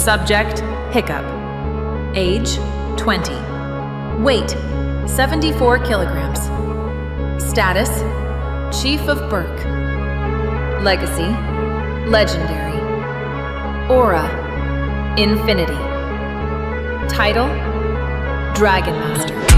Subject, Hiccup. Age, 20. Weight, 74 kilograms. Status, Chief of Burke. Legacy, Legendary. Aura, Infinity. Title, Dragon Master.